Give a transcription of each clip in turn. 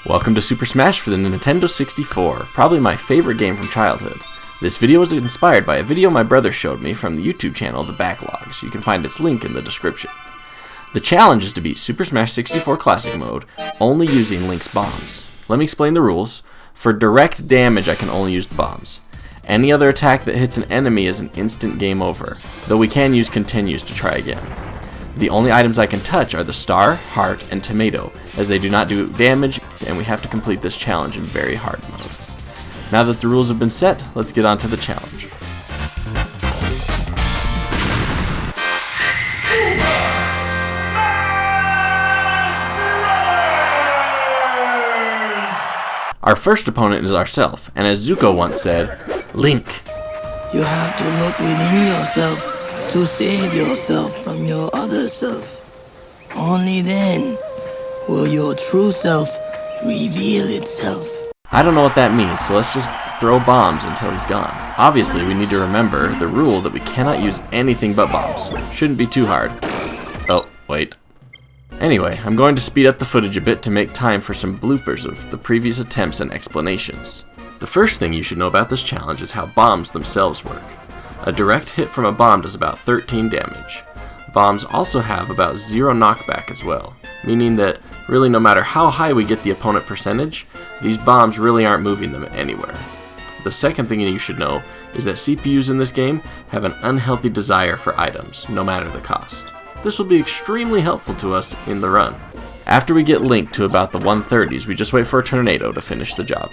Welcome to Super Smash for the Nintendo 64, probably my favorite game from childhood. This video was inspired by a video my brother showed me from the YouTube channel The Backlogs. You can find its link in the description. The challenge is to beat Super Smash 64 Classic Mode only using Link's bombs. Let me explain the rules. For direct damage I can only use the bombs. Any other attack that hits an enemy is an instant game over, though we can use continues to try again. The only items I can touch are the star, heart, and tomato, as they do not do damage, and we have to complete this challenge in very hard mode. Now that the rules have been set, let's get on to the challenge. Our first opponent is ourself, and as Zuko once said, Link. You have to look within yourself to save yourself from your other self. Only then will your true self reveal itself. I don't know what that means, so let's just throw bombs until he's gone. Obviously, we need to remember the rule that we cannot use anything but bombs. Shouldn't be too hard. Oh, wait. Anyway, I'm going to speed up the footage a bit to make time for some bloopers of the previous attempts and explanations. The first thing you should know about this challenge is how bombs themselves work. A direct hit from a bomb does about 13 damage. Bombs also have about 0 knockback as well, meaning that really no matter how high we get the opponent percentage, these bombs really aren't moving them anywhere. The second thing you should know is that CPUs in this game have an unhealthy desire for items, no matter the cost. This will be extremely helpful to us in the run. After we get Link to about the 130s, we just wait for a tornado to finish the job.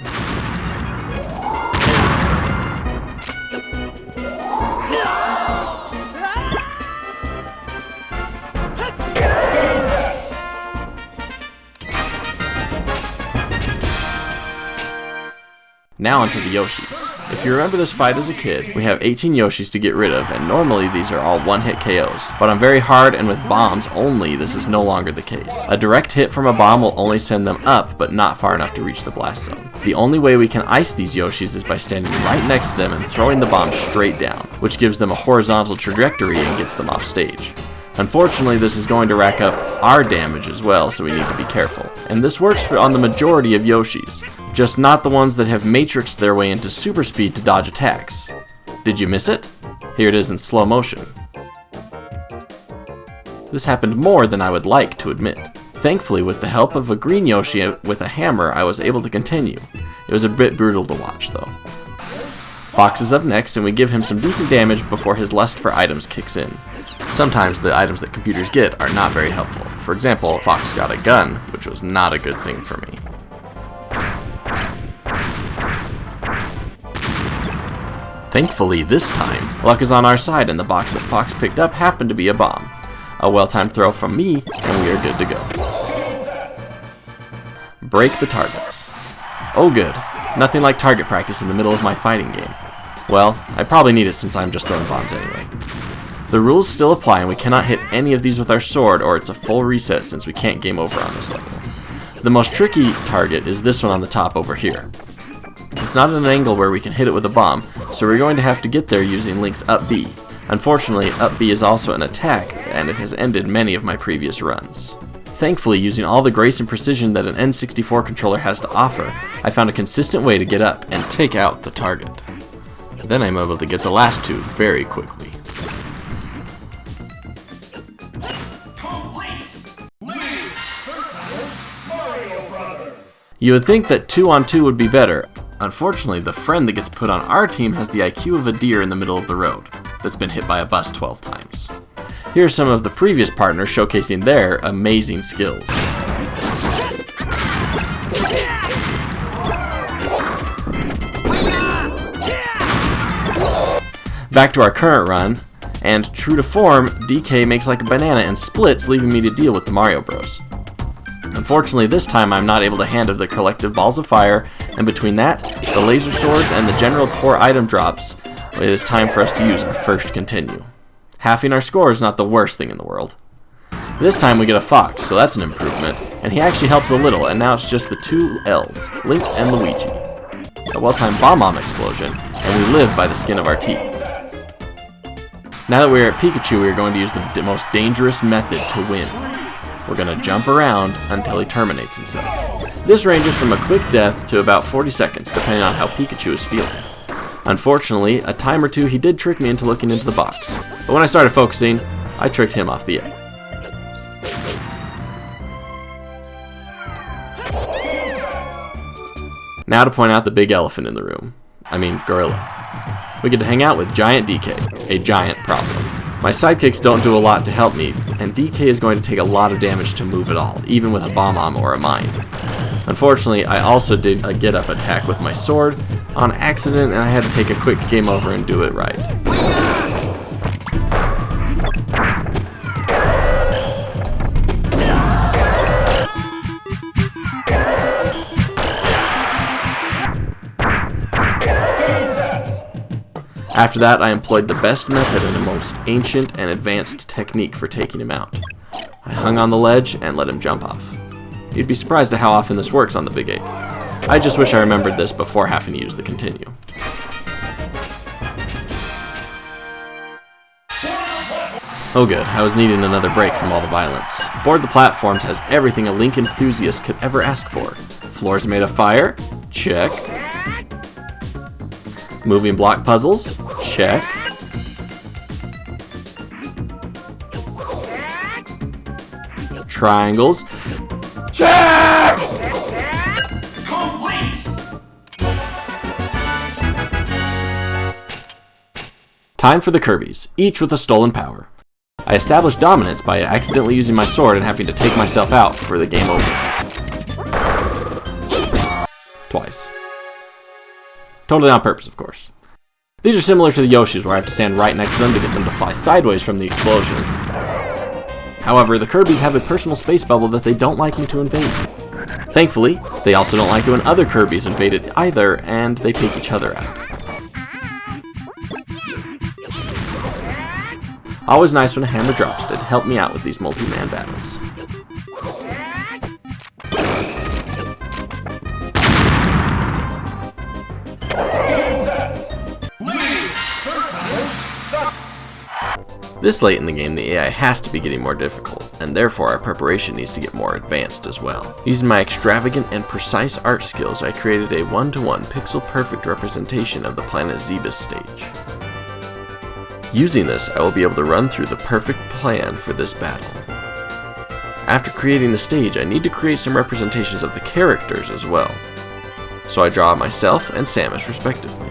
Now onto the Yoshis. If you remember this fight as a kid, we have 18 Yoshis to get rid of, and normally these are all one-hit KOs. But on very hard and with bombs only, this is no longer the case. A direct hit from a bomb will only send them up, but not far enough to reach the blast zone. The only way we can ice these Yoshis is by standing right next to them and throwing the bomb straight down, which gives them a horizontal trajectory and gets them off stage. Unfortunately, this is going to rack up our damage as well, so we need to be careful. And this works on the majority of Yoshis, just not the ones that have matrixed their way into super speed to dodge attacks. Did you miss it? Here it is in slow motion. This happened more than I would like to admit. Thankfully, with the help of a green Yoshi with a hammer, I was able to continue. It was a bit brutal to watch though. Fox is up next, and we give him some decent damage before his lust for items kicks in. Sometimes the items that computers get are not very helpful. For example, Fox got a gun, which was not a good thing for me. Thankfully, this time, luck is on our side, and the box that Fox picked up happened to be a bomb. A well-timed throw from me, and we are good to go. Break the targets. Oh good. Nothing like target practice in the middle of my fighting game. Well, I probably need it since I'm just throwing bombs anyway. The rules still apply, and we cannot hit any of these with our sword or it's a full reset since we can't game over on this level. The most tricky target is this one on the top over here. It's not at an angle where we can hit it with a bomb, so we're going to have to get there using Link's up B. Unfortunately, up B is also an attack, and it has ended many of my previous runs. Thankfully, using all the grace and precision that an N64 controller has to offer, I found a consistent way to get up and take out the target. Then I'm able to get the last two very quickly. You would think that 2-on-2 would be better. Unfortunately, the friend that gets put on our team has the IQ of a deer in the middle of the road that's been hit by a bus 12 times. Here are some of the previous partners showcasing their amazing skills. Back to our current run, and true to form, DK makes like a banana and splits, leaving me to deal with the Mario Bros. Unfortunately, this time I'm not able to handle the collective balls of fire, and between that, the laser swords, and the general poor item drops, it is time for us to use our first continue. Halving our score is not the worst thing in the world. This time we get a Fox, so that's an improvement, and he actually helps a little, and now it's just the two L's, Link and Luigi. A well-timed bomb explosion, and we live by the skin of our teeth. Now that we're at Pikachu, we are going to use the most dangerous method to win. we're going to jump around until he terminates himself. This ranges from a quick death to about 40 seconds, depending on how Pikachu is feeling. Unfortunately, a time or two he did trick me into looking into the box, but when I started focusing, I tricked him off the edge. Now to point out the big elephant in the room. I mean, gorilla. We get to hang out with Giant DK, a giant problem. My sidekicks don't do a lot to help me, and DK is going to take a lot of damage to move at all, even with a bomb or a mine. Unfortunately, I also did a get-up attack with my sword on accident, and I had to take a quick game over and do it right. After that, I employed the best method and the most ancient and advanced technique for taking him out. I hung on the ledge and let him jump off. You'd be surprised at how often this works on the Big Ape. I just wish I remembered this before having to use the continue. Oh good, I was needing another break from all the violence. Board the Platforms has everything a Link enthusiast could ever ask for. Floors made of fire? Check. Moving block puzzles? Check. Triangles? Check! Time for the Kirbys, each with a stolen power. I established dominance by accidentally using my sword and having to take myself out for the game over. Twice. Totally on purpose, of course. These are similar to the Yoshis, where I have to stand right next to them to get them to fly sideways from the explosions. However, the Kirbys have a personal space bubble that they don't like me to invade. Thankfully, they also don't like it when other Kirbys invade it either, and they take each other out. Always nice when a hammer drops to help me out with these multi-man battles. This late in the game, the AI has to be getting more difficult, and therefore our preparation needs to get more advanced as well. Using my extravagant and precise art skills, I created a one-to-one pixel-perfect representation of the planet Zebes stage. Using this, I will be able to run through the perfect plan for this battle. After creating the stage, I need to create some representations of the characters as well. So I draw myself and Samus respectively.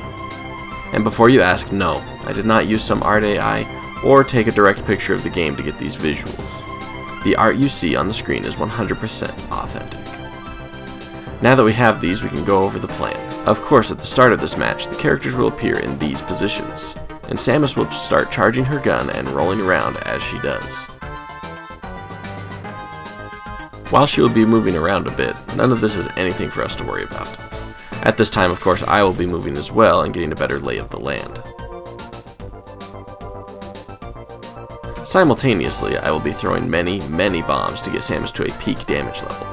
And before you ask, no, I did not use some art AI or take a direct picture of the game to get these visuals. The art you see on the screen is 100% authentic. Now that we have these, we can go over the plan. Of course, at the start of this match, the characters will appear in these positions, and Samus will start charging her gun and rolling around as she does. While she will be moving around a bit, none of this is anything for us to worry about. At this time, of course, I will be moving as well and getting a better lay of the land. Simultaneously, I will be throwing many, many bombs to get Samus to a peak damage level.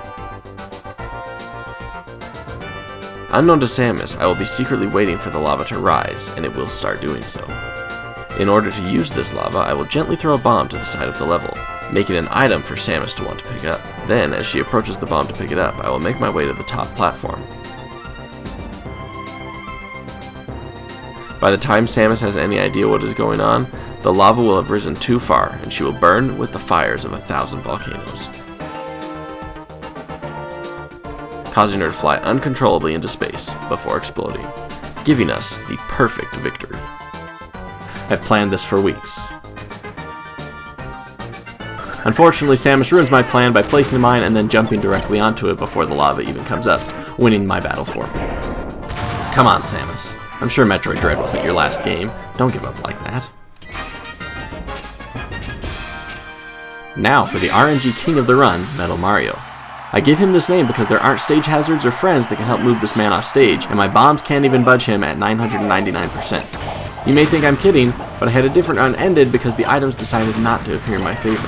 Unknown to Samus, I will be secretly waiting for the lava to rise, and it will start doing so. In order to use this lava, I will gently throw a bomb to the side of the level, making an item for Samus to want to pick up. Then, as she approaches the bomb to pick it up, I will make my way to the top platform. By the time Samus has any idea what is going on, the lava will have risen too far, and she will burn with the fires of 1,000 volcanoes, causing her to fly uncontrollably into space before exploding, giving us the perfect victory. I've planned this for weeks. Unfortunately, Samus ruins my plan by placing a mine and then jumping directly onto it before the lava even comes up, winning my battle for me. Come on, Samus. I'm sure Metroid Dread wasn't your last game. Don't give up like that. Now for the RNG king of the run, Metal Mario. I gave him this name because there aren't stage hazards or friends that can help move this man off stage, and my bombs can't even budge him at 999%. You may think I'm kidding, but I had a different run ended because the items decided not to appear in my favor.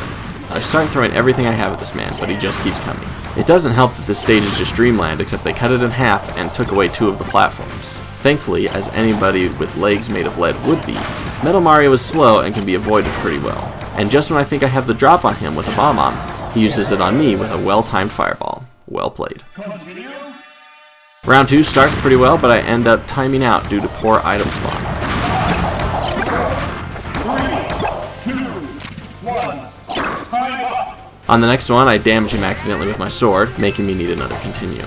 I start throwing everything I have at this man, but he just keeps coming. It doesn't help that this stage is just Dreamland, except they cut it in half and took away 2 of the platforms. Thankfully, as anybody with legs made of lead would be, Metal Mario is slow and can be avoided pretty well. And just when I think I have the drop on him with a bomb on, He uses it on me with a well-timed fireball. Well played. Round 2 starts pretty well, but I end up timing out due to poor item spawn. 3, 2, 1, time up! On the next one, I damage him accidentally with my sword, making me need another continue.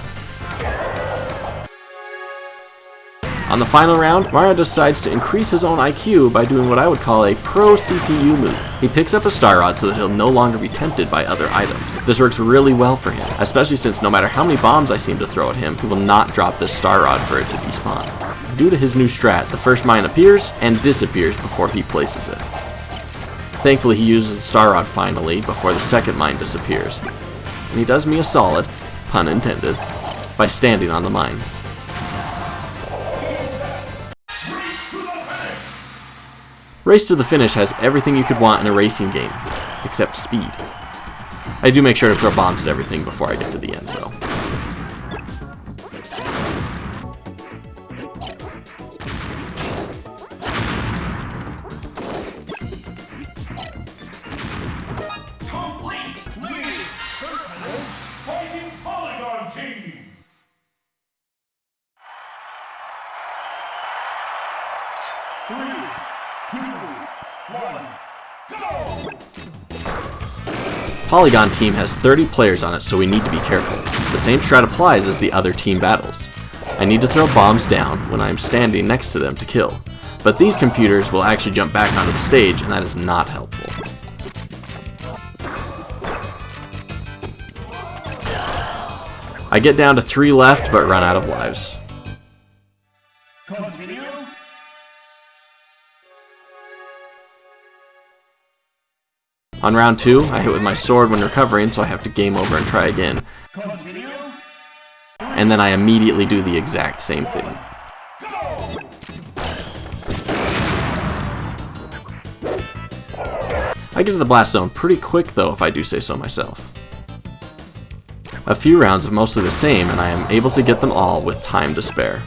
On the final round, Mario decides to increase his own IQ by doing what I would call a pro CPU move. He picks up a star rod so that he'll no longer be tempted by other items. This works really well for him, especially since no matter how many bombs I seem to throw at him, he will not drop this star rod for it to despawn. Due to his new strat, the first mine appears and disappears before he places it. Thankfully, he uses the star rod finally before the second mine disappears. And he does me a solid, pun intended, by standing on the mine. Race to the Finish has everything you could want in a racing game, except speed. I do make sure to throw bombs at everything before I get to the end, though. Complete lead versus fighting Polygon team. 3, 2, 1, go! Polygon team has 30 players on it, so we need to be careful. The same strat applies as the other team battles. I need to throw bombs down when I am standing next to them to kill, but these computers will actually jump back onto the stage, and that is not helpful. I get down to 3 left, but run out of lives. Continue. On round 2, I hit with my sword when recovering, so I have to game over and try again. Continue. And then I immediately do the exact same thing. Go! I get to the blast zone pretty quick though, if I do say so myself. A few rounds of mostly the same, and I am able to get them all with time to spare.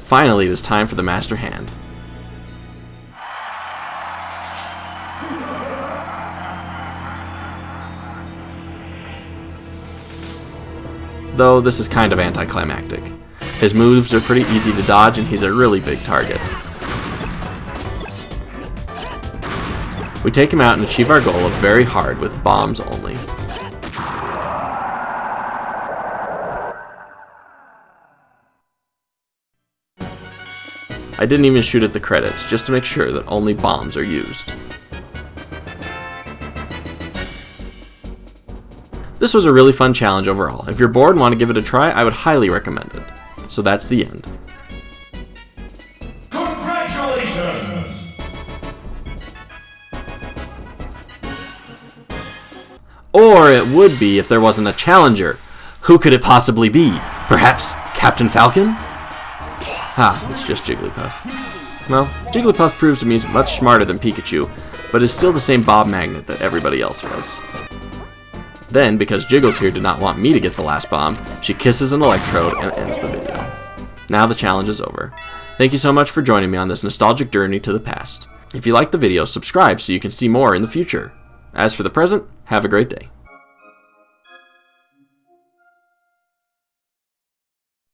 Finally, it is time for the Master Hand. Though this is kind of anticlimactic. His moves are pretty easy to dodge and he's a really big target. We take him out and achieve our goal of very hard with bombs only. I didn't even shoot at the credits, just to make sure that only bombs are used. This was a really fun challenge overall. If you're bored and want to give it a try, I would highly recommend it. So that's the end. Congratulations! Or it would be if there wasn't a challenger. Who could it possibly be? Perhaps Captain Falcon? Ha, it's just Jigglypuff. Well, Jigglypuff proves to me he's much smarter than Pikachu, but is still the same Bob Magnet that everybody else was. Then, because Jiggles here did not want me to get the last bomb, she kisses an electrode and ends the video. Now the challenge is over. Thank you so much for joining me on this nostalgic journey to the past. If you liked the video, subscribe so you can see more in the future. As for the present, have a great day.